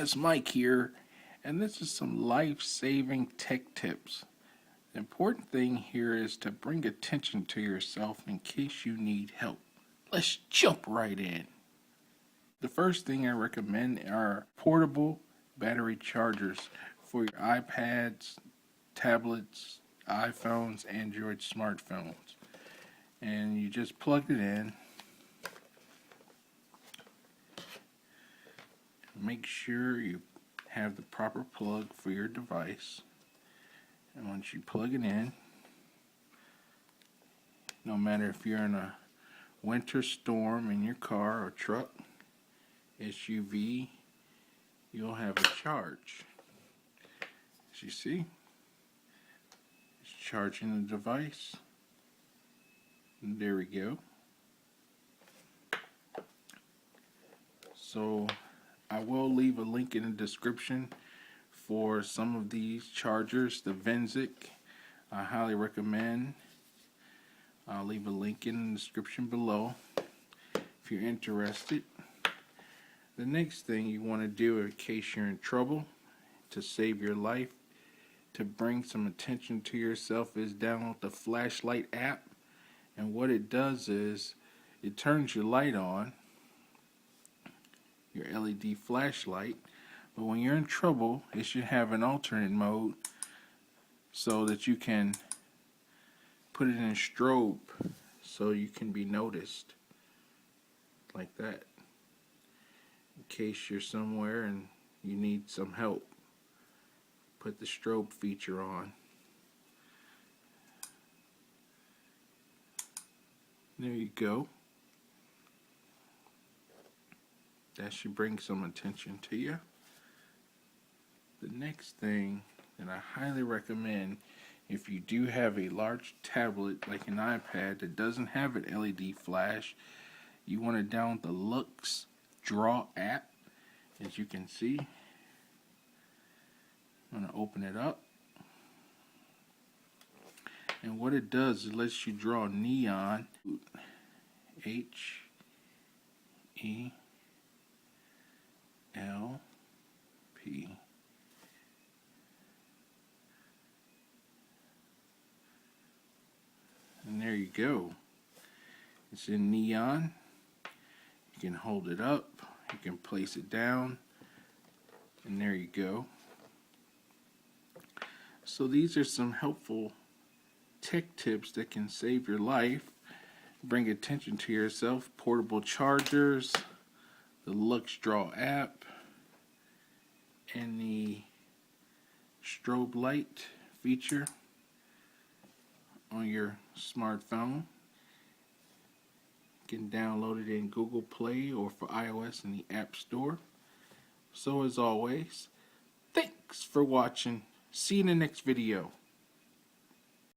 guys, Mike here, and this is some life-saving tech tips. The important thing here is to bring attention to yourself in case you need help. Let's jump right in. The first thing I recommend are portable battery chargers for your iPads, tablets, iPhones, Android smartphones. And you just plug it in. Make sure you have the proper plug for your device. And once you plug it in, no matter if you're in a winter storm in your car or truck, SUV, you'll have a charge. As you see, it's charging the device. And there we go. So I will leave a link in the description for some of these chargers. The Venzik, I highly recommend. I'll leave a link in the description below if you're interested. The next thing you want to do in case you're in trouble, to save your life, to bring some attention to yourself, is download the flashlight app. And what it does is it turns your light on, your LED flashlight, but when you're in trouble it should have an alternate mode so that you can put it in strobe so you can be noticed like that in case you're somewhere and you need some help. Put the strobe feature on. There you go. That should bring some attention to you. The next thing that I highly recommend, if you do have a large tablet like an iPad that doesn't have an LED flash, you want to download the Lux Draw app. As you can see, I'm going to open it up. And what it does is it lets you draw neon, HELP. And there you go. It's in neon. You can hold it up, you can place it down, and there you go. So these are some helpful tech tips that can save your life. Bring attention to yourself. Portable chargers, the Lux Draw app, and the strobe light feature on your smartphone. You can download it in Google Play or for iOS in the App Store. So as always, thanks for watching. See you in the next video.